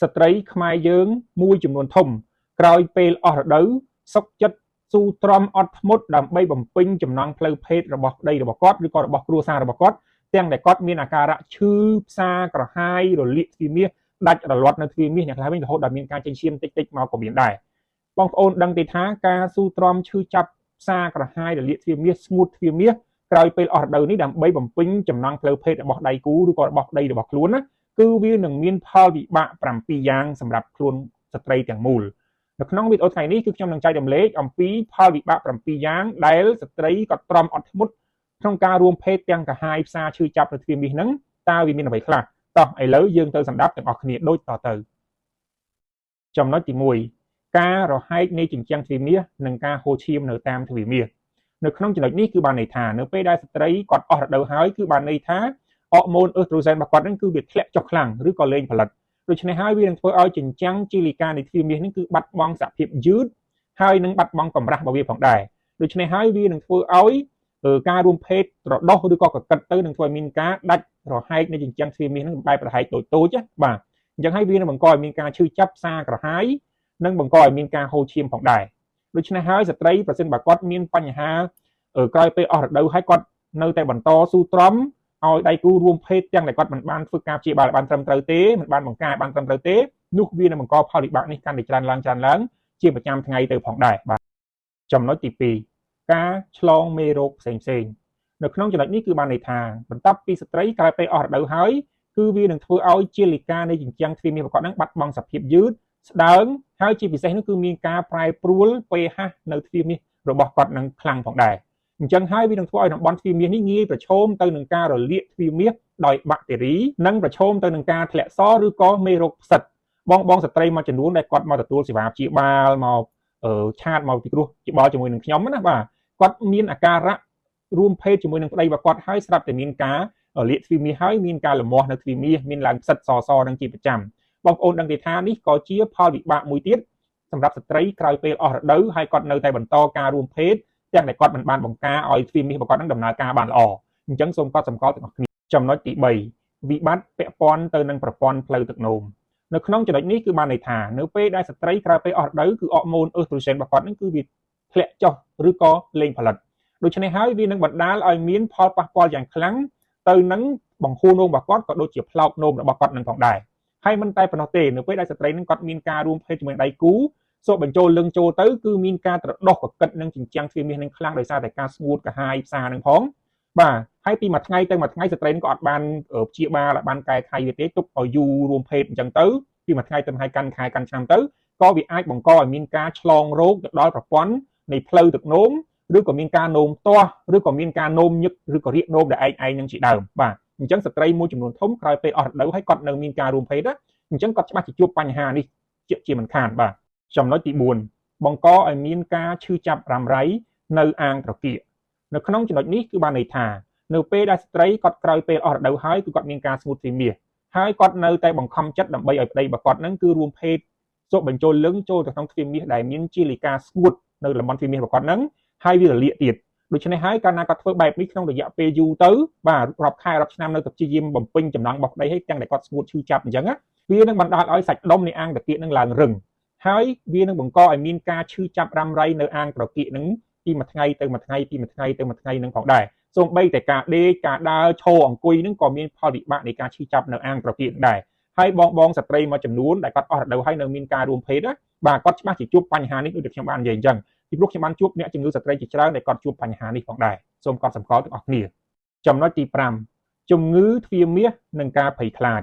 ស្ត្រីខ្មែរយើងមួយចំនួនធំក្រោយពេលអស់រដូវសុខចិត្តស៊ូទ្រាំអត់ធ្មត់ដើម្បីបំពេញចំណង់ផ្លូវភេទរបស់ប្តីរបស់គាត់ឬក៏របស់គ្រួសាររបស់គាត់ទាំងដែលគាត់មានអាការៈឈឺផ្សាក្រហាយរលាកទ្វារមាសដាច់រលាត់នៅទ្វារមាសអ្នកខ្លះវិញរហូតដល់មានការចិញ្ចៀនតិចតិចមកក៏មានដែរបងប្អូនដឹងទេថាការស៊ូទ្រាំឈឺចាប់ផ្សាក្រហាយរលាកទ្វារមាសស្ងួតទ្វារមាសក្រោយពេលអស់រដូវនេះដើម្បីបំពេញចំណង់ផ្លូវភេទរបស់ដៃគូឬក៏របស់ប្តីរបស់ខ្លួនណាគឺវានឹងមានផលវិបាក7យ៉ាងសម្រាប់ខ្លួនស្ត្រីទាំងមូលនៅក្នុងវីដេអូថ្ងៃនេះគឺខ្ញុំនឹងចែករំលែកអំពីផលវិបាក7យ៉ាងដែលស្ត្រីគាត់ទ្រាំអត់ធ្មត់ក្នុងការរួមភេទទាំងកាហាយផ្សាឈឺចាប់នៅទ្វារមាសហ្នឹងតើវាមានអ្វីខ្លះតោះឥឡូវយើងទៅសម្ដាប់ទាំងអស់គ្នាដូចតទៅចំណុចទី1ការរហែកនៃជញ្ជាំងទ្វារមាសនិងការហូរឈាមនៅតាមទ្វារមាសនៅក្នុងចំណុចនេះគឺបានន័យថានៅពេលដែលស្ត្រីគាត់អស់រដូវហើយគឺបានន័យថាអរម៉ូនអ៊ឺស្ត្រូហ្សែនរបស់គាត់ហ្នឹងគឺវាធ្លាក់ចុះខ្លាំងឬក៏លែងផលិតដូច្នេះហើយវានឹងធ្វើឲ្យជញ្ជាំងជីលីកានៃទ្វារមាសនេះគឺបាត់បង់សភាពយឺតហើយនឹងបាត់បង់កម្រាស់របស់វាផងដែរដូច្នេះហើយវានឹងធ្វើឲ្យការរួមភេទត្រដោះឬក៏កកិតទៅនឹងធ្វើឲ្យមានការដាច់រហែកនៃជញ្ជាំងទ្វារមាសនឹងបែបរហែកតូចតូចបាទអញ្ចឹងហើយវានឹងបង្កឲ្យមានការឈឺចាប់ផ្សាក្រហាយនិងបង្កឲ្យមានការហូរឈាមផងដែរដូច្នេះហើយស្ត្រីប្រសិនបើគាត់មានបញ្ហាក្រោយពេលអស់រដូវហើយគាត់នៅតែបន្តស៊ូទ្រាំឲ្យដៃគូរួមភេទទាំងដែលគាត់មិនបានធ្វើការព្យាបាលបានត្រឹមត្រូវទេមិនបានបង្ការបានត្រឹមត្រូវទេនោះវានឹងបង្កផលវិបាកនេះកាន់តែច្រើនឡើងជាប្រចាំថ្ងៃទៅផងដែរបាទចំណុចទី2ការឆ្លងមេរោគផ្សេងនៅក្នុងចំណុចនេះគឺបានន័យថាបន្ទាប់ពីស្ត្រីក្រោយពេលអស់រដូវហើយគឺវានឹងធ្វើឲ្យជាលិកានៃជញ្ជាំងទ្វារមាសរបស់គាត់នឹងបាត់បង់សភាពយឺតស្ដើងហើយជាពិសេសនោះគឺមានការប្រែប្រួល pH នៅទ្វារមាសរបស់គាត់នឹងខ្លាំងផងដែរអញ្ចឹងហើយវានឹងធ្វើឲ្យតំបន់ទ្វារមាសនេះងាយប្រឈមទៅនឹងការរលាកទ្វារមាសដោយបាក់តេរីនិងប្រឈមទៅនឹងការធ្លាក់សឬក៏មេរោគផ្សិតបងស្ត្រីមួយចំនួនដែលគាត់មកទទួលសេវាព្យាបាលមកឆាតមកពិគ្រោះជាបល់ជាមួយនឹងខ្ញុំណាបាទគាត់មានអាការៈរួមភេទជាមួយនឹងប្តីរបស់គាត់ហើយស្រាប់តែមានការលាកទ្វារមាសហើយមានការលមាស់នៅទ្វារមាសមានឡើងផ្សិតសនឹងជាប្រចាំបងប្អូនដឹងទេថានេះក៏ជាផលវិបាកមួយទៀតសម្រាប់ស្ត្រីក្រោយពេលអស់រដូវហើយគាត់នៅតែបន្តការរួមភេទទាំងដែលគាត់មិនបានបង្ការឲ្យទ្វារមាសរបស់គាត់នឹងដំណើរការបានល្អអញ្ចឹងសូមកត់សម្គាល់ទាំងអស់គ្នាចំណុចទី3វិបត្តិពាក់ព័ន្ធទៅនឹងប្រព័ន្ធផ្លូវទឹកនោមនៅក្នុងចំណុចនេះគឺបានន័យថានៅពេលដែលស្ត្រីក្រោយពេលអស់រដូវគឺអរម៉ូនអ៊ឺស្ត្រូហ្សែនរបស់គាត់នឹងគឺវាធ្លាក់ចុះឬក៏លែងផលិតដូច្នេះហើយវានឹងបណ្ដាលឲ្យមានផលប៉ះពាល់យ៉ាងខ្លាំងទៅនឹងបង្ហូរនោមរបស់គាត់ក៏ដូចជាផ្លោកនោមរបស់គាត់នឹងផងដែរហើយមិនតែប៉ុណ្ណោះទេនៅពេលដែលស្ត្រីនឹងគាត់មានការរួមភេទជាមួយដៃគូសក់បញ្ចូលលឹងចូលទៅគឺមានការត្រដោះកកិតនឹងជញ្ជាំងទ្វារមាសនឹងខ្លាំងដោយសារតែការស្ងួតកាហាយផ្សានឹងផងបាទហើយពីមួយថ្ងៃទៅមួយថ្ងៃស្ត្រីក៏អត់បានព្យាបាលបានកែខៃវាទេទុកឲ្យយូររួមភេទអញ្ចឹងទៅពីមួយថ្ងៃទៅមួយថ្ងៃកាន់ខែកាន់ឆ្នាំទៅក៏វាអាចបង្កឲ្យមានការឆ្លងរោគទៅដល់ប្រព័ន្ធនៃផ្លូវទឹកនោមឬក៏មានការនោមទាស់ឬក៏មានការនោមញឹកឬក៏រាកនោមដែលឯងនឹងជាដើមបាទអញ្ចឹងស្ត្រីមួយចំនួនធំក្រោយពេលអស់រដូវហើយគាត់នៅមានការរួមភេទអញ្ចឹងគាត់ច្បាស់ជាជួបបញ្ហានេះជាមិនខានបាទចំណុចទី4បង្កឲ្យមានការឈឺចាប់រ៉ាំរ៉ៃនៅអាងត្រគាកនៅក្នុងចំណុចនេះគឺបានន័យថានៅពេលដែលស្ត្រីគាត់ក្រោយពេលអស់រដូវហើយគឺគាត់មានការស្ងួតទ្វារមាសហើយគាត់នៅតែបង្ខំចិត្តដើម្បីឲ្យប្តីរបស់គាត់នឹងគឺរួមភេទសក់បញ្ចូលលឹងចូលទៅក្នុងទ្វារមាសដែលមានជាលិកាស្ងួតនៅតំបន់ទ្វារមាសរបស់គាត់នឹងហើយវារលាកទៀតដូច្នេះហើយកាលណាគាត់ធ្វើបែបនេះក្នុងរយៈពេលយូរទៅបាទរាប់ខែរាប់ឆ្នាំនៅតែព្យាយាមបំពេញចំណង់របស់ប្តីឲ្យទាំងតែគាត់ស្ងួតឈឺចាប់អញ្ចឹងវានឹងបណ្ដាលឲ្យសាច់ដុំនៃអាងត្រគាកនឹងឡើងរឹងហើយវានឹងបង្កឲ្យមានការឈឺចាប់រ៉ាំរ៉ៃនៅអាងត្រគាកនឹងពីមួយថ្ងៃទៅមួយថ្ងៃពីមួយថ្ងៃទៅមួយថ្ងៃនឹងផងដែរសូម្បីតែការដេកការដើរឈរអង្គុយនឹងក៏មានផលវិបាកនៃការឈឺចាប់នៅអាងត្រគាកដែរហើយបងស្ត្រីមួយចំនួនដែលគាត់អស់រដូវហើយនៅមានការរួមភេទបាទគាត់ច្បាស់ជាជួបបញ្ហានេះដូចខ្ញុំបាននិយាយអញ្ចឹងពីព្រោះខ្ញុំបានជួបអ្នកជំងឺស្ត្រីជាច្រើនដែលគាត់ជួបបញ្ហានេះផងដែរសូមកត់សម្គាល់ទាំងអស់គ្នាចំណុចទី5ជំងឺទ្វារមាសនិងការភ័យខ្លាច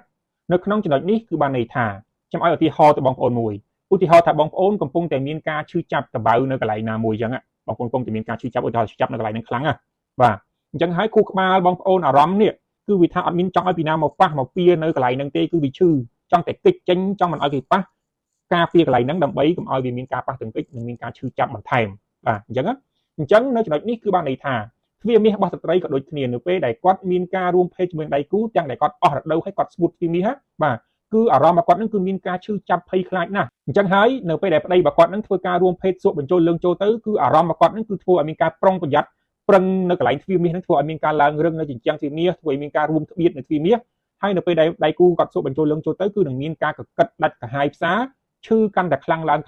នៅក្នុងចំណុចនេះគឺបានន័យថាខ្ញុំឲ្យឧទាហរណ៍ទៅបងប្អូនមួយឧទាហរណ៍ថាបងប្អូនកំពុងតែមានការឈឺចាប់តបៅនៅកន្លែងណាមួយអញ្ចឹងបងប្អូនកំពុងតែមានការឈឺចាប់ឧទាហរណ៍ឈឺចាប់នៅកន្លែងហ្នឹងខ្លាំងបាទអញ្ចឹងហើយខួរក្បាលបងប្អូនអារម្មណ៍នេះគឺវាថាអត់មានចង់ឲ្យពីណាមកប៉ះមកពៀនៅកន្លែងហ្នឹងទេគឺវាឈឺចង់តែគិចចេញចង់មិនឲ្យគេប៉ះការពារកន្លែងហ្នឹងដើម្បីកុំឲ្យវាមានការប៉ះទង្គិចនិងមានការឈឺចាប់បន្ថែមបាទអញ្ចឹងនៅចំណុចនេះគឺបានន័យថាទ្វារមាសរបស់ស្ត្រីក៏ដូចគ្នានៅពេលដែលគាត់មានការរួមភេទជាមួយដៃគូទាំងដែលគាត់អស់រដូវហើយគាត់ស្ងួតទ្វារមាសបាទគឺអារម្មណ៍របស់គាត់នឹងគឺមានការឈឺចាប់ភ័យខ្លាចណាស់អញ្ចឹងហើយនៅពេលដែលប្តីរបស់គាត់នឹងធ្វើការរួមភេទសក់បញ្ចូលលឹងចូលទៅគឺអារម្មណ៍របស់គាត់នឹងគឺធ្វើឲ្យមានការប្រុងប្រយ័ត្នប្រឹងនៅកន្លែងទ្វារមាសនឹងធ្វើឲ្យមានការឡើងរឹងនៅជញ្ជាំងទ្វារមាសធ្វើឲ្យមានការរួមក្បៀតនៅទ្វារមាស ហើយនៅពេលដែលដៃគូគាត់សួរបញ្ចូលលឹងចូលទៅគឺនឹងមានការកកិតដាច់កាហាយផ្សាឈឺកាន់តែខ្លាំងឡើ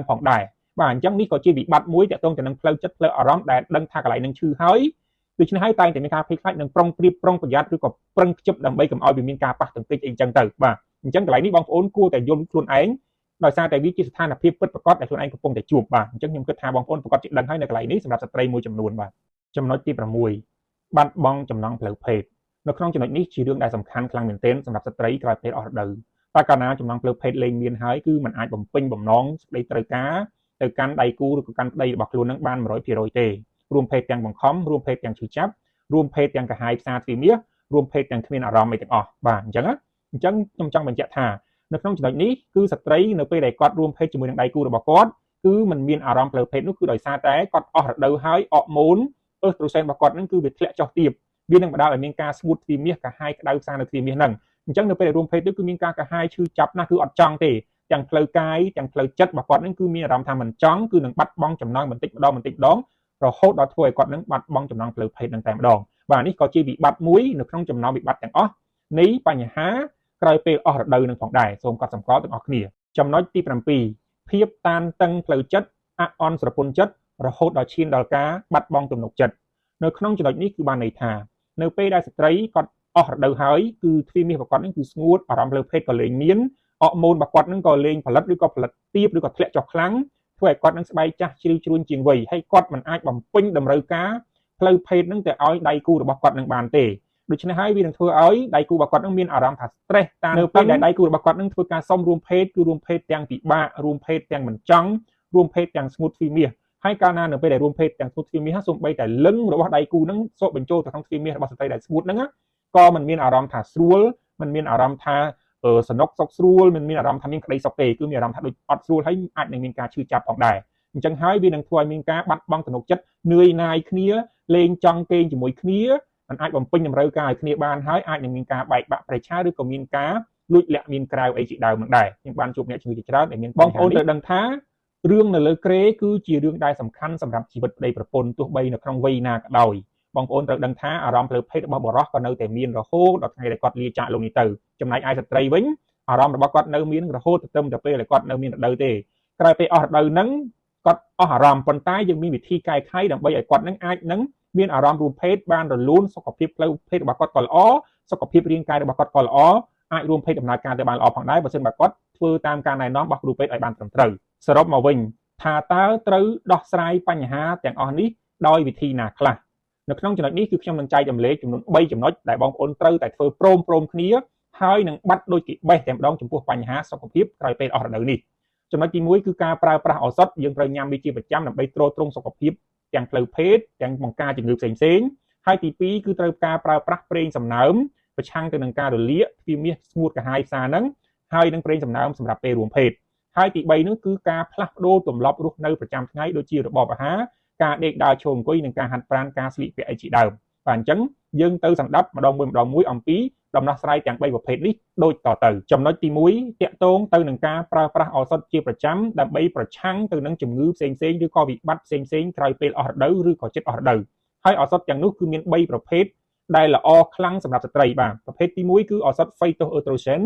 ងផងដែរបាទអញ្ចឹងនេះក៏ជាវិបត្តិមួយទាក់ទងទៅនឹងផ្លូវចិត្តផ្លូវអារម្មណ៍ដែលដឹងថាកន្លែងនឹងឈឺហើយដូច្នេះហើយតែងតែមានការភ័យខ្លាចនិងប្រុងប្រៀបប្រុងប្រយ័ត្នឬក៏ប្រឹងខ្ជិបដើម្បីកុំឲ្យវាមានការប៉ះទង្គិចអីចឹងទៅបាទអញ្ចឹងកន្លែងនេះបងប្អូនគួរតែយល់ខ្លួនឯងដោយសារតែវាជាស្ថានភាពពិតប្រាកដដែលខ្លួនឯងកំពុងតែជួបបាទអញ្ចឹងខ្ញុំគិតថាបងប្អូនប្រកាសជាដឹងហើយនៅកន្លែងនេះសម្រាប់ស្ត្រីមួយចំនួនបាទចំណុចទី6បាត់បង់ចំណង់ផ្លូវភេទនៅក្នុងចំណុចនេះជារឿងដែលសំខាន់ខ្លាំងមែនទែនសម្រាប់ស្ត្រីក្រោយពេលអស់រដូវតែកាលណាចំណង់ផ្លូវភេទលែងមានហើយគឺมันអាចបំពេញបំណងសេចក្តីត្រូវការទៅកាន់ដៃគូឬក៏កាន់ប្តីរបស់ខ្លួននឹងបាន 100% ទេរួមភេទទាំងបង្ខំរួមភេទទាំងឈឺចាប់រួមភេទទាំងកាហាយផ្សាទ្វីមាសរួមភេទទាំងគ្មានអារម្មណ៍អីទាំងអស់បាទអញ្ចឹងខ្ញុំចង់បញ្ជាក់ថានៅក្នុងចំណុចនេះគឺស្ត្រីនៅពេលដែលគាត់រួមភេទជាមួយនឹងដៃគូរបស់គាត់គឺมันមានអារម្មណ៍ផ្លូវភេទនោះគឺដោយសារតែគាត់អស់រដូវហើយអរម៉ូនអឺស្ត្រូសែនរបស់គាត់នឹងគឺវាធ្លាក់ចុះទាបវានឹងបណ្ដាលឲ្យមានការស្ងួតទ្វីមាសកាហាយក្តៅផ្សានៅទ្វីមាសហ្នឹងអញ្ចឹងនៅពេលដែលរួមភេទនេះគឺមានការកាហាយឈឺចាប់ណាស់គឺអត់ចង់ទេទាំងផ្លូវកាយទាំងផ្លូវចិត្តរបស់គាត់នឹងគឺមានអារម្មណ៍ថាមិនចង់គឺនឹងបាត់បង់ចំណងបន្តិចម្ដងរហូតដល់ធ្វើឲ្យគាត់នឹងបាត់បង់ចំណងផ្លូវភេទនឹងតែម្ដងបាទនេះក៏ជាវិបត្តិមួយនៅក្នុងចំណោមវិបត្តិទាំងអស់នៃបញ្ហាក្រោយពេលអស់រដូវនឹងផងដែរសូមកត់សម្គាល់ទាំងអស់គ្នាចំណុចទី7ភាពតានតឹងផ្លូវចិត្តអអន់ស្រពន់ចិត្តរហូតដល់ឈានដល់ការបាត់បង់ទំនុកចិត្តនៅក្នុងចំណុចនេះគឺបានន័យថានៅពេលដែលស្ត្រីគាត់អស់រដូវហើយគឺទ្វីមាសរបស់គាត់នឹងគឺស្ងួតអារម្មណ៍ផ្លូវភេទក៏លែងមានអរម៉ូនរបស់គាត់នឹងក៏លែងផលិតឬក៏ផលិតទាបឬក៏ធ្លាក់ចុះខ្លាំងធ្វើឲ្យគាត់នឹងស្បែកចាស់ជ្រីវជ្រួញជាងវ័យហើយគាត់មិនអាចបំពេញតម្រូវការផ្លូវភេទនឹងទៅឲ្យដៃគូរបស់គាត់នឹងបានទេដូច្នេះហើយវានឹងធ្វើឲ្យដៃគូរបស់គាត់នឹងមានអារម្មណ៍ថា stress តាមនៅពេលដែលដៃគូរបស់គាត់នឹងធ្វើការសុំរួមភេទគឺរួមភេទទាំងពិបាករួមភេទទាំងមិនចង់រួមភេទទាំងស្ងួតទ្វីមាសហើយកាលណានៅពេលដែលរួមភេទទាំងស្ងួតទ្វីមាសសូម្បីតែលឹងរបស់ដៃគូនឹងសក់បញ្ចូលទៅក្នុងទ្វីមាសរបស់ស្ត្រីដែលស្ងួតហ្នឹងក៏មិនមានអារម្មណ៍ថាស្រួលមិនមានអារម្មណ៍ថាសនុកសុខស្រួលមិនមានអារម្មណ៍ថាមានក្តីសុខទេគឺមានអារម្មណ៍ថាដូចអត់ស្រួលហើយអាចនឹងមានការឈឺចាប់ផងដែរអញ្ចឹងហើយវានឹងធ្វើឲ្យមានការបាត់បង់ទំនុកចិត្តនឿយណាយគ្នាលេងចង់គេងជាមួយគ្នាมันអាចបំពេញតម្រូវការឲ្យគ្នាបានហើយអាចនឹងមានការបែកបាក់ប្រឆាឬក៏មានការលួចលាក់មានក្រៅអីជាដើមនឹងដែរខ្ញុំបានជួបអ្នកជំងឺជាច្រើនដែលមានបងប្អូនត្រូវដឹងថារឿងនៅលើក្រេគឺជារឿងដែលសំខាន់សម្រាប់ជីវិតប្តីប្រពន្ធទោះបីនៅក្នុងវ័យណាក៏ដោយបងប្អូនត្រូវដឹងថាអារម្មណ៍ផ្លូវភេទរបស់បុរសក៏នៅតែមានរហូតដល់ថ្ងៃដែលគាត់លាចាកលោកនេះទៅចំណែកឯស្ត្រីវិញអារម្មណ៍របស់គាត់នៅមានរហូតទៅតែពេលដែលគាត់នៅមានរដូវទេក្រោយពេលអស់រដូវហ្នឹងគាត់អស់អារម្មណ៍ប៉ុន្តែយើងមានវិធីកែខៃដើម្បីឲ្យគាត់នឹងអាចនឹងមានអារម្មណ៍រួមភេទបានរលូនសុខភាពផ្លូវភេទរបស់គាត់ក៏ល្អសុខភាពរាងកាយរបស់គាត់ក៏ល្អអាចរួមភេទដំណើរការទៅបានល្អផងដែរបើមិនបើគាត់ធ្វើតាមការណែនាំរបស់គ្រូពេទ្យឲ្យបានត្រឹមត្រូវសរុបមកវិញថាតើត្រូវដោះស្រាយបញ្ហាទាំងអស់នេះដោយវិធីណាខ្លះនៅក្នុងចំណុចនេះគឺខ្ញុំនឹងចែកចម្លែកចំនួន3ចំណុចដែលបងប្អូនត្រូវតែធ្វើព្រមគ្នាហើយនឹងបាត់ដូចគេបេះតែម្ដងចំពោះបញ្ហាសុខភាពក្រោយពេលអស់រដូវនេះចំណុចទី1គឺការប្រើប្រាស់ឱសថយើងត្រូវញ៉ាំវាជាប្រចាំដើម្បីទ្រទ្រង់សុខភាពទាំងផ្លូវភេទទាំងបង្ការជំងឺផ្សេងៗហើយទី2គឺត្រូវការប្រើប្រាស់ប្រេងសំណើមប្រឆាំងទៅនឹងការរលាកទ្វីមាសស្ងួតកាហាយផ្សាហ្នឹងហើយនឹងប្រេងសំណើមសម្រាប់ពេលរួមភេទហើយទី3នោះគឺការផ្លាស់ប្ដូរទម្លាប់រស់នៅប្រចាំថ្ងៃដូចជារបបអាហារការដេកដើរឈរអង្គុយនិងការហាត់ប្រាណការស្លៀកពាក់អីជាដើមបាទអញ្ចឹងយើងទៅសម្ដាប់ម្ដងមួយអំពីដំណោះស្រាយទាំង3ប្រភេទនេះដូចតទៅចំណុចទី1តាក់ទងទៅនឹងការប្រើប្រាស់ឱសថជាប្រចាំដើម្បីប្រឆាំងទៅនឹងជំងឺផ្សេងៗឬក៏វិបត្តិផ្សេងៗក្រោយពេលអស់រដូវឬក៏ជិតអស់រដូវហើយឱសថទាំងនោះគឺមាន3ប្រភេទដែលល្អខ្លាំងសម្រាប់ស្ត្រីបាទប្រភេទទី1គឺឱសថ Phytoestrogen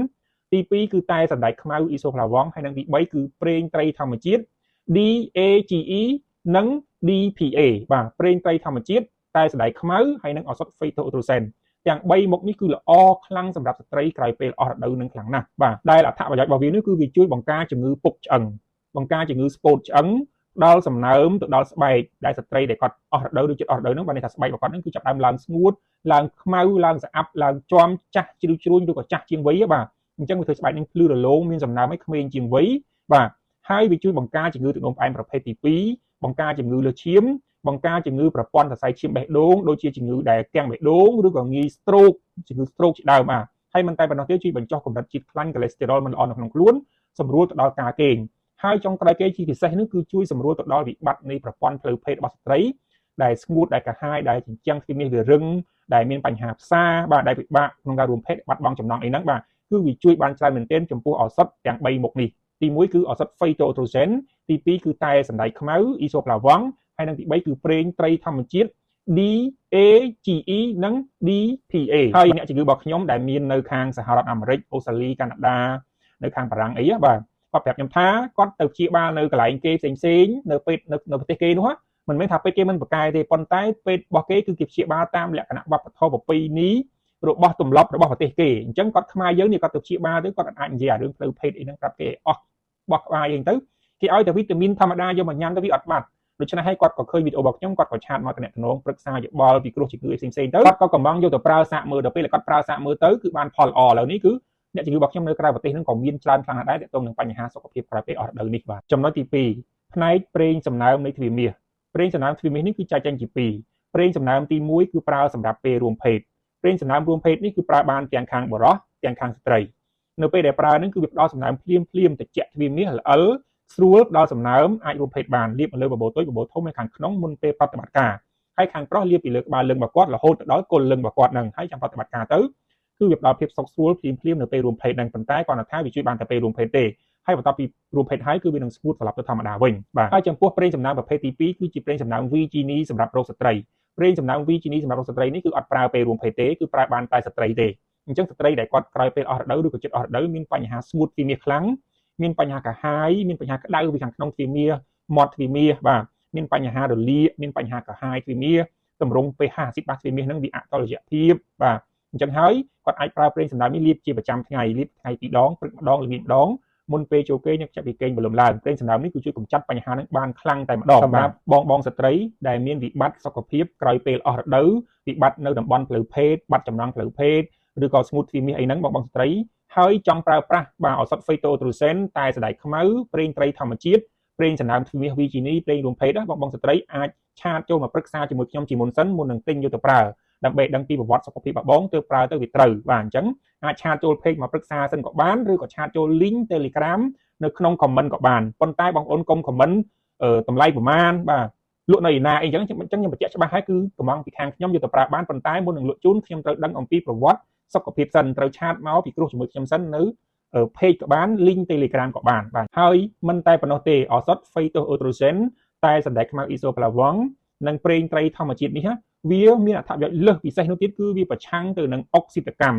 ទី2គឺតែសណ្តែកខ្មៅ Isoflavone ហើយនិងទី3គឺប្រេងត្រីធម្មជាតិ DAGE និង DPA បាទប្រេងត្រីធម្មជាតិតែសណ្តែកខ្មៅហើយនិងឱសថ Phytoestrogenទាំង3មុខនេះគឺល្អខ្លាំងសម្រាប់ស្ត្រីក្រោយពេលអស់រដូវនឹងខ្លាំងណាស់បាទដែលអត្ថប្រយោជន៍របស់វានេះគឺវាជួយបង្ការជំងឺពុកឆ្អឹងបង្ការជំងឺស្ពោតឆ្អឹងដល់សំណើមទៅដល់ស្បែកដែលស្ត្រីដែលគាត់អស់រដូវឬជិតអស់រដូវហ្នឹងបានន័យថាស្បែករបស់គាត់ហ្នឹងគឺចាប់ផ្ដើមឡើងស្ងួតឡើងខ្មៅឡើងស្អាប់ឡើងជាំចាស់ជ្រីវជ្រួញឬក៏ចាស់ជាងវ័យបាទអញ្ចឹងវាធ្វើស្បែកហ្នឹងភ្លឺរលោងមានសំណើមឲ្យក្មេងជាងវ័យបាទហើយវាជួយបង្ការជំងឺទឹកនោមផ្អែមប្រភេទទី2បង្ការជំងឺលើសឈាមបង្ការជំងឺប្រព័ន្ធសរសៃឈាមបេះដូងដូចជាជំងឺដែលគាំងបេះដូងឬក៏ងាយ stroke ជំងឺ stroke ជាដើមបាទហើយមិនតែប៉ុណ្ណោះទេជួយបញ្ចុះកម្រិតជាតិខ្លាញ់ cholesterol មិនល្អនៅក្នុងខ្លួនសម្រួលទៅដល់ការគេងហើយចុងក្រោយគេជាពិសេសនេះគឺជួយសម្រួលទៅដល់វិបត្តិនៃប្រព័ន្ធផ្លូវភេទរបស់ស្ត្រីដែលស្ងួតដែលកាហាយដែលចិញ្ចាំងទ្វីមាសវារឹងដែលមានបញ្ហាផ្សាបាទដែលពិបាកក្នុងការរួមភេទបាត់បង់ចំណងអីហ្នឹងបាទគឺវាជួយបានច្រើនមែនទែនចំពោះឱសថទាំង3មុខនេះទី1គឺឱសថ Phytoestrogen ទី2គឺតែសណ្តែកខ្មៅ Isoflavone ហើយនិងទី3គឺប្រេងត្រីធម្មជាតិ DAGE និង DPA ហើយអ្នកជំងឺរបស់ខ្ញុំដែលមាននៅខាងសហរដ្ឋអាមេរិកអូស្ត្រាលីកាណាដានៅខាងបារាំងអីបាទគាត់ប្រាប់ខ្ញុំថាគាត់ទៅព្យាបាលនៅកន្លែងគេផ្សេងនៅពេទ្យនៅប្រទេសគេនោះមិនមែនថាពេទ្យគេមិនប្រកែទេប៉ុន្តែពេទ្យរបស់គេគឺគេព្យាបាលតាមលក្ខណៈវប្បធម៌ប្រពៃណីរបស់ទម្លាប់របស់ប្រទេសគេអញ្ចឹងគាត់ខ្មែរយើងនេះគាត់ទៅព្យាបាលទៅគាត់អាចនិយាយរឿងផ្លូវភេទអីហ្នឹងប្រាប់គេអស់បោះក្បាលអីហ្នឹងទៅគេឲ្យតែវីតាមីនធម្មតាយកមកញ៉ាំទៅវាអត់បាត់ដូច្នេះហើយគាត់ក៏ឃើញវីដេអូរបស់ខ្ញុំគាត់ក៏ឆាតមកតំណែងប្រឹក្សាយោបល់ពីគ្រោះជំងឺផ្សេងៗទៅគាត់ក៏កំងយកទៅប្រើសាកមើលដល់ពេលគាត់ប្រើសាកមើលទៅគឺបានផលល្អឥឡូវនេះគឺអ្នកជំងឺរបស់ខ្ញុំនៅក្រៅប្រទេសហ្នឹងក៏មានច្រើនខ្លាំងដែរទាក់ទងនឹងបញ្ហាសុខភាពក្រោយពេលអស់រដូវនេះបាទចំណុចទី2ផ្នែកប្រេងសំណើមនៃទ្វារមាសប្រេងសំណើមទ្វារមាសនេះគឺចែកចេញជា2ប្រេងសំណើមទី1គឺប្រើសម្រាប់ពេលរួមភេទប្រេងសំណើមរួមភេទនេះគឺប្រើបានទាំងខាងបុរសទាំងខាងស្ត្រីនៅពេលដែលប្រើហ្នឹងគឺវាផ្ដល់សំណើមភ្លាមត្រជាក់ទ្វារមាសល្អិលស្រួលដល់សំណើមអាចរួមភេទបានលាបលើបបោតូចបបោធំនៅខាងក្នុងមុនពេលប្រតិបត្តិការហើយខាងប្រុសលាបពីលើក្បាលលឹងរបស់គាត់រហូតទៅដល់គល់លឹងរបស់គាត់នឹងហើយចាំប្រតិបត្តិការទៅគឺវាផ្ដល់ភាពសុខស្រួលភ្លាមនៅពេលរួមភេទនឹងប៉ុន្តែគាត់ថាវាជួយបានតែពេលរួមភេទទេហើយបន្ទាប់ពីរួមភេទហើយគឺវានឹងស្ងួតត្រឡប់ទៅធម្មតាវិញបាទហើយចំពោះប្រេងសំណើមប្រភេទទី2គឺជាប្រេងសំណើម Virginie សម្រាប់រោគស្ត្រីប្រេងសំណើម Virginie សម្រាប់រោគស្ត្រីនេះគឺអត់ប្រើពេលរួមភេទទេគឺប្រើបានតែស្ត្រីទេអញ្ចឹងស្ត្រីដែលគាត់ក្រោយពេលអស់រដូវឬក៏ជិតអស់រដូវមានបញ្ហាស្ងួតទ្វារមាសខ្លាំងមានបញ្ហាកាហាយមានបញ្ហាក្តៅពីខាងក្នុងទ្វារមាសមាត់ទ្វារមាសបាទមានបញ្ហារលាកមានបញ្ហាកាហាយទ្វារមាសតម្រង់ pH អាស៊ីតបាសទ្វារមាសហ្នឹងវាអតុល្យភាពបាទអញ្ចឹងហើយគាត់អាចប្រើប្រេងសំណើមនេះលាបជាប្រចាំថ្ងៃលាបថ្ងៃ2ដងព្រឹកម្ដងល្ងាចម្ដងមុនពេលចូលគេងនិងចាប់ពីគេងបលំឡើងប្រេងសំណើមនេះគឺជួយកម្ចាត់បញ្ហាហ្នឹងបានខ្លាំងតែម្ដងសម្រាប់បងស្ត្រីដែលមានវិបត្តិសុខភាពក្រោយពេលអស់រដូវវិបត្តិនៅតំបន់ផ្លូវភេទបាត់ចំណង់ផ្លូវភេទឬក៏ស្ងួតទ្វារមាសអីហ្នឹងបងស្ត្រីហើយចង់ប្រើប្រាស់បាទឱសថ Phytoestrogen តែសណ្ដែកខ្មៅប្រេងត្រីធម្មជាតិប្រេងសំណើមទ្វារមាស Virginie ប្រេងរួមភេទបងស្ត្រីអាចឆាតចូលមកប្រឹក្សាជាមួយខ្ញុំជាមុនសិនមុននឹងទិញយកទៅប្រើដើម្បីដឹងពីប្រវត្តិសុខភាពរបស់បងទើបប្រើទៅវាត្រូវបាទអញ្ចឹងអាចឆាតចូល page មកប្រឹក្សាសិនក៏បានឬក៏ឆាតចូល link Telegram នៅក្នុង comment ក៏បានប៉ុន្តែបងប្អូនកុំ comment តម្លៃប្រមាណបាទលក់នៅឯណាអីចឹងខ្ញុំបញ្ជាក់ច្បាស់ហើយគឺកំងពីខាងខ្ញុំយកទៅប្រើបានប៉ុន្តែមុននឹងលក់ជូនខ្ញុំត្រូវដឹងអំពីប្រវត្តិសុខភាពសិនត្រូវឆាតមកពីគ្រោះជាមួយខ្ញុំសិននៅ page ក៏បាន link Telegram ក៏បានបាទហើយមិនតែប៉ុណ្ណោះទេឱសថ Phytoestrogen តែសណ្ដែកខ្មៅ Isoflavone និងប្រេងត្រីធម្មជាតិនេះវាមានអត្ថប្រយោជន៍លើសពិសេសនោះទៀតគឺវាប្រឆាំងទៅនឹងអុកស៊ីតកម្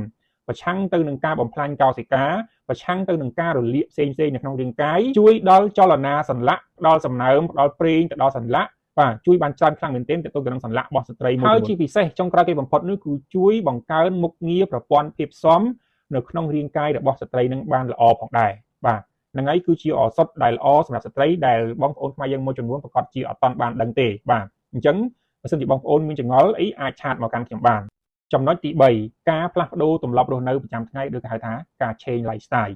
មប្រឆាំងទៅនឹងការបំផ្លាញកោសិកាប្រឆាំងទៅនឹងការរលាកផ្សេងៗនៅក្នុងរាងកាយជួយដល់ចលនាសន្លាក់ដល់សំណើមដល់ប្រេងទៅដល់សន្លាក់បាទជួយបានច្រើនខ្លាំងមែនទែនទៅទៅនឹងសន្លាក់របស់ស្ត្រីមួយហើយជាពិសេសចុងក្រោយគេបំផុតនោះគឺជួយបង្កើនមុខងារប្រព័ន្ធភាពស៊ាំនៅក្នុងរាងកាយរបស់ស្ត្រីនឹងបានល្អផងដែរបាទហ្នឹងហើយគឺជាឱសថដែលល្អសម្រាប់ស្ត្រីដែលបងប្អូនខ្មែរយើងមួយចំនួនប្រកាសជាអត់ទាន់បានដឹងទេបាទអញ្ចឹងបើសិនជាបងប្អូនមានចង្អល់អីអាចឆាតមកកាន់ខ្ញុំបានចំណុចទី3ការផ្លាស់ប្ដូរទម្លាប់រស់នៅប្រចាំថ្ងៃឬគេហៅថាការ change lifestyle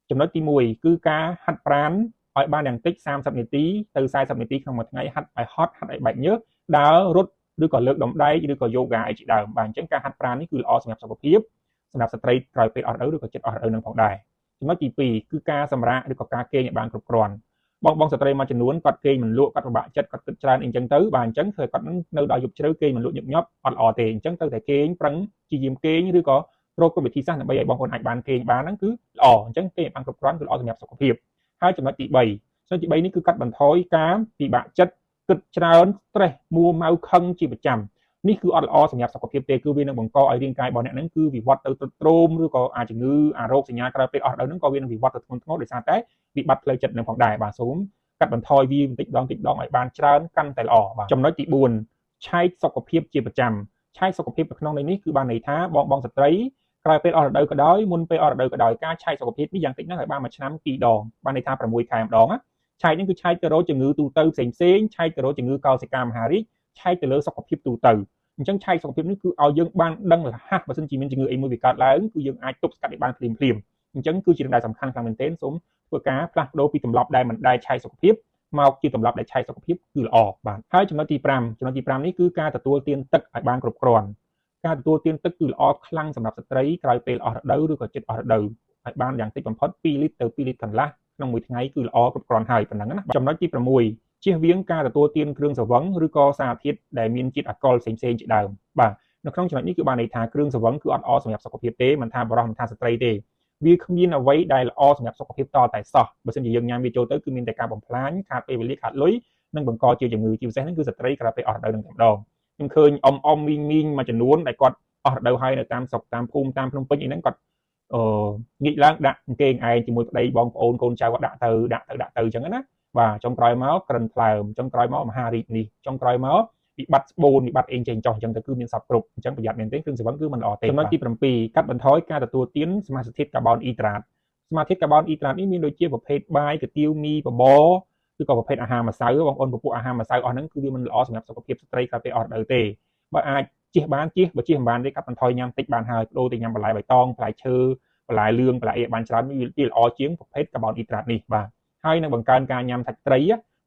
ចំណុចទី1គឺការហាត់ប្រាណឲ្យបានយ៉ាងតិច30នាទីទៅ40នាទីក្នុងមួយថ្ងៃហាត់ឲ្យហត់ហាត់ឲ្យបែកញើសដើររត់ឬក៏លើកដុំដែកឬក៏យូហ្គាអីជាដើមបាទអញ្ចឹងការហាត់ប្រាណនេះគឺល្អសម្រាប់សុខភាពសម្រាប់ស្ត្រីក្រោយពេលអស់រដូវឬក៏ជិតអស់រដូវនឹងផងដែរចំណុចទី2គឺការសម្រាកឬក៏ការគេងឲ្យបានគ្រប់គ្រាន់បងស្ត្រីមួយចំនួនគាត់គេងមិនលក់គាត់ពិបាកចិត្តគាត់គិតច្រើនអីចឹងទៅបាទអញ្ចឹងធ្វើគាត់នឹងនៅដល់យប់ជ្រៅគេងមិនលក់ញឹកញាប់អត់ល្អទេអញ្ចឹងត្រូវតែគេងប្រឹងព្យាយាមគេងឬក៏រកវិធីសាស្ត្រដើម្បីឲ្យបងប្អូនអាចបានគេងបានហ្នឹងគឺល្អអញ្ចឹងគេងបានគ្រប់គ្រាន់គឺល្អសម្រាប់សុខភាពហើយចំណុចទី3ចំណុចទី3នេះគឺកាត់បន្ថយការពិបាកចិត្តគិតច្រើន stress មួម៉ៅខឹងជាប្រចាំនេះគឺអត់ល្អសម្រាប់សុខភាពទេគឺវានឹងបង្កឲ្យរាងកាយរបស់អ្នកហ្នឹងគឺវិវត្តទៅទ្រុឌទ្រោមឬក៏អាចជំងឺអារោគសញ្ញាក្រោយពេលអស់រដូវហ្នឹងក៏វានឹងវិវត្តទៅធ្ងន់ធ្ងរដោយសារតែវិបត្តិផ្លូវចិត្តនឹងផងដែរបាទសូមកាត់បន្ថយវាបន្តិចដងឲ្យបានច្រើនកាន់តែល្អបាទចំណុចទី4ឆែកសុខភាពជាប្រចាំឆែកសុខភាពនៅក្នុងនេះគឺបានន័យថាបងស្ត្រីក្រោយពេលអស់រដូវក៏ដោយមុនពេលអស់រដូវក៏ដោយការឆែកសុខភាពនេះយ៉ាងតិចណាស់ឲ្យបានមួយឆ្នាំ2ដងបានន័យថា6ខែម្ដងឆែកនេះគឺឆែកទៅរកជំងឺទូទៅផ្សេងឆែកទៅរកជំងឺកោសិកាមហារីកឆែកទៅលើសុខភាពទូទៅអញ្ចឹងឆែកសុខភាពនេះគឺឲ្យយើងបានដឹងរហ័សបើសិនជាមានជំងឺអីមួយវាកើតឡើងគឺយើងអាចទប់ស្កាត់ឲ្យបានភ្លាមអញ្ចឹងគឺជារឿងដែលសំខាន់ខ្លាំងមែនទែនសូមធ្វើការផ្លាស់ប្ដូរពីទម្លាប់ដែលមិនដែលឆែកសុខភាពមកជាទម្លាប់ដែលឆែកសុខភាពគឺល្អបាទហើយចំណុចទី5នេះគឺការទទួលទានទឹកឲ្យបានគ្រប់គ្រាន់ការទទួលទានទឹកគឺល្អខ្លាំងសម្រាប់ស្ត្រីក្រោយពេលអស់រដូវឬក៏ជិតអស់រដូវឲ្យបានយ៉ាងតិចបំផុត2លីត្រទៅ2លីត្រកន្លះក្នុងមួយថ្ងៃគឺល្អគ្រប់គ្រាន់ហើយប៉ុណ្ណឹងណាចំណុចទី6ជៀសវាងការទទួលទានគ្រឿងស្រវឹងឬក៏សារធាតុដែលមានជាតិអាល់កុលផ្សេងជាដើមបាទនៅក្នុងចំណុចនេះគឺបានន័យថាគ្រឿងស្រវឹងគឺអត់ល្អសម្រាប់សុខភាពទេមិនថាបរិសុទ្ធមិនថាស្ត្រីទេវាគ្មានអ្វីដែលល្អសម្រាប់សុខភាពតតែសោះបើមិនជាយើងញ៉ាំវាចូលទៅគឺមានតែការបំផ្លាញខាតពេលវេលាខាតលុយនិងបង្កជាជំងឺជាពិសេសហ្នឹងគឺស្ត្រីក្រោយពេលអស់រដូវនឹងតែម្ដង ខ្ញុំឃើញមីងមួយចំនួនដែលគាត់អស់រដូវហើយនៅតាមស្រុកតាមភូមិតាមភ្នំពេញអីហ្នឹងគាត់ងាកឡើងដាក់គេឯងជាមួយប្តីបងប្អូនកូនចៅគាត់ដាក់ទៅអញ្ចឹងណាបាទចុងក្រោយមកក្រិនថ្លើមចុងក្រោយមកមហារីកនេះចុងក្រោយមកវិបត្តិស្បូនវិបត្តិអីចេញចោះអញ្ចឹងទៅគឺមានសពគ្រប់អញ្ចឹងប្រយ័ត្នមែនទេគ្រឿងសង្វឹងគឺមិនល្អទេចំណុចទី7កាត់បន្ថយការទទួលទានសមាសធាតុកាបូនអ៊ីដ្រាតសមាសធាតុកាបូនអ៊ីដ្រាតនេះមានដូចជាប្រភេទបាយកាទៀវមីបបរឬក៏ប្រភេទអាហារម្សៅបងប្អូនពពួកអាហារម្សៅអស់ហ្នឹងគឺវាមិនល្អសម្រាប់សុខភាពស្ត្រីក្រោយពេលអស់រដូវទេបើអាចជិះបានជិះបើជិះមិនបានទេកាត់បន្ថយញ៉ាំតិចបានហើយបដូរទៅញ៉ាំបន្លែបៃតងផ្លែឈើបន្លែលឿងបន្លែអីបានច្រើនវាល្អជាងប្រភេទកាបូនអ៊ីដ្រាតនេះបាទហើយនឹងបង្កើនការញ៉ាំសាច់ត្រី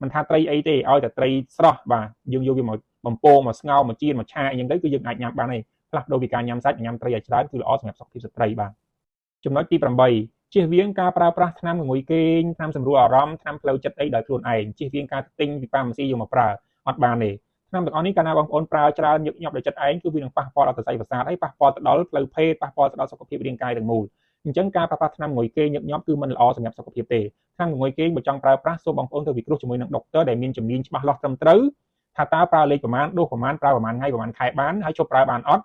មិនថាត្រីអីទេឲ្យតែត្រីស្រស់បាទយើងយកវាមកបំពងមកស្ងោរមកចៀនមកឆាអីចឹងទៅគឺយើងអាចញ៉ាំបានហើយផ្លាស់ប្ដូរពីការញ៉ាំសាច់ញ៉ាំត្រីឲ្យច្រើនគឺល្អសម្រាប់សុខភាពស្ត្រីបាទចំណុចទី8ជៀសវាងការប្រើប្រាស់ថ្នាំងងុយគេងថ្នាំសម្រួលអារម្មណ៍ថ្នាំផ្លូវចិត្តអីដោយខ្លួនឯងជៀសវាងការទិញពីប៉ាម៉ាស៊ីយកមកប្រើអត់បានទេថ្នាំទាំងអស់នេះកាលណាបងប្អូនប្រើច្រើនញឹកញាប់ដោយចិត្តឯងគឺវានឹងប៉ះពាល់ដល់សរសៃប្រសាទហើយប៉ះពាល់ទៅដល់ផ្លូវភេទប៉ះពាល់ទៅដល់សុខភាពរាងកាយទាំងមូលអញ្ចឹងការប្រើប្រាស់ថ្នាំងុយគេងញឹកញាប់គឺមិនល្អសម្រាប់សុខភាពទេថ្នាំងងុយគេងបើចង់ប្រើប្រាស់សូមបងប្អូនទៅពិគ្រោះជាមួយនឹងដុកទ័រដែលមានជំនាញច្បាស់លាស់ត្រឹមត្រូវថាតើប្រើលេខប្រមាណដូសប្រមាណប្រើប្រមាណថ្ងៃប្រមាណខែបានហើយជប់ប្រើបានអត់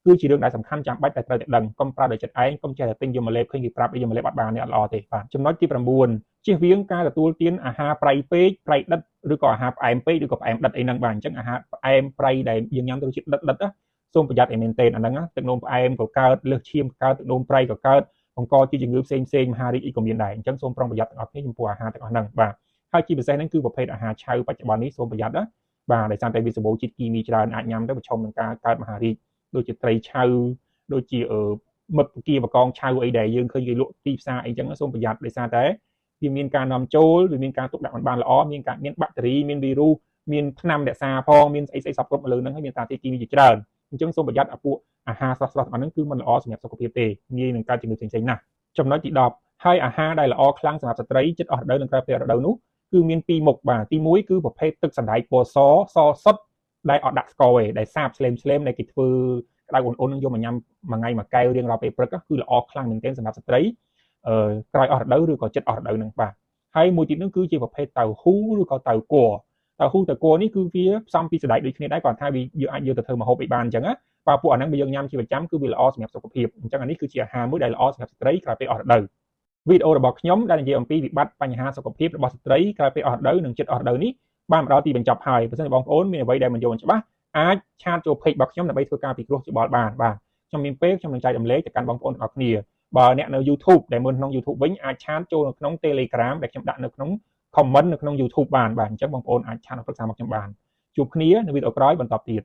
គឺជារឿងដែលសំខាន់ចាំបាច់តែត្រូវតែដឹងកុំប្រើដោយចិត្តឯងកុំចេះតែទិញយកមកលេបឃើញគេប្រាប់យកមកលេបអត់បានទេអត់ល្អទេបាទចំណុចទី9ជៀសវាងការទទួលទានអាហារប្រៃពេកប្រៃដិតឬក៏អាហារផ្អែមពេកឬក៏ផ្អែមដិតអីហ្នឹងបាទអញ្ចឹងអាហារផ្អែមប្រៃដែលយើងញ៉ាំទៅរសជាតិដិតណាសូមប្រយ័ត្នឲ្យមែនទេអាហ្នឹងទឹកនោមផ្អែមក៏កើតលើសឈាមក៏កើតទឹកនោមប្រៃក៏កើតបង្កជាជំងឺផ្សេងមហារីកអីក៏មានដែរអញ្ចឹងសូមប្រុងប្រយ័ត្នទាំងអស់គ្នាចំពោះអាហារទាំងអស់ហ្នឹងបាទហើយជាពិសេសហ្នឹងគឺប្រភេទអាហារឆៅបច្ចុប្បន្ននេះសូមប្រយ័ត្នណាបាទដោយសារតែវាសម្បូរជាតិគីមីច្រើនអាចញ៉ាំទៅប្រឈមនឹងការកើតមហារីកដូចជាត្រីឆៅដូចជាមឹកពគាបកងឆៅអីដែលយើងឃើញគេលក់ទីផ្សារអីចឹងសូមប្រយ័ត្នដោយសារតែវាមានការនាំចូលវាមានការទុកដាក់មិនបានល្អមានបាក់តេរីមានវីរុសមានថ្នាំរក្សាផងមានស្អីសពគ្រប់មកលើហ្នឹងហើយមានសារធាតុគីមីជាច្រើនអញ្ចឹងសូមប្រយ័ត្នឲ្យពួកអាហារស្រស់ៗទាំងហ្នឹងគឺមិនល្អសម្រាប់សុខភាពទេងាយនឹងកើតជំងឺផ្សេងៗណាស់ចំណុចទី10ហើយអាហារដែលល្អខ្លាំងសម្រាប់ស្ត្រីជិតអស់រដូវនិងក្រោយពេលរដូវនោះគឺមាន2មុខបាទទី1គឺប្រភេទទឹកសណ្តែកពណ៌សសុទ្ធដែលអត់ដាក់ស្ករទេដែលសាបស្លេមដែលគេធ្វើក្តៅអ៊ុននឹងយកមកញ៉ាំមួយថ្ងៃមួយកែវរៀងរាល់ពេលព្រឹកគឺល្អខ្លាំងមែនទែនសម្រាប់ស្ត្រីក្រោយអស់រដូវឬក៏ជិតអស់រដូវហ្នឹងបាទហើយមួយទៀតនោះគឺជាប្រភេទតៅហ៊ូឬក៏តៅគួរតៅហ៊ូតៅគួរនេះគឺវាផ្សំពីសណ្តែកដូចគ្នាដែរគាត់ថាវាយើងអាចយកទៅធ្វើម្ហូបអីបានអញ្ចឹងណាបើពួកអាហ្នឹងបើយើងញ៉ាំជាប្រចាំគឺវាល្អសម្រាប់សុខភាពអញ្ចឹងអានេះគឺជាអាហារមួយដែលល្អសម្រាប់ស្ត្រីក្រោយពេលអស់រដូវវីដេអូរបស់ខ្ញុំដែលនិយាយអំពីវិបត្តិបញ្ហាសុខភាពរបស់ស្ត្រីក្រោយពេលអស់រដូវនិងជិតអស់រដូវនេះបានមកដល់ទីបញ្ចប់ហើយបើសិនជាបងប្អូនមានអ្វីដែលមិនយល់ច្បាស់អាចឆាតចូល page របស់ខ្ញុំដើម្បីធ្វើការពិគ្រោះយោបល់បានបាទខ្ញុំមានពេលខ្ញុំនឹងចែករំលែកទៅកាន់បងប្អូនទាំងអស់គ្នាបើអ្នកនៅ YouTube ដែលមើលក្នុង YouTube វិញអាចឆាតចូលនៅក្នុង Telegram ដែលខ្ញុំដាក់នៅក្នុង comment នៅក្នុង YouTube បានបាទអញ្ចឹងបងប្អូនអាចឆាតប្រឹក្សាមកខ្ញុំបានជួបគ្នានៅវីដេអូក្រោយបន្តទៀត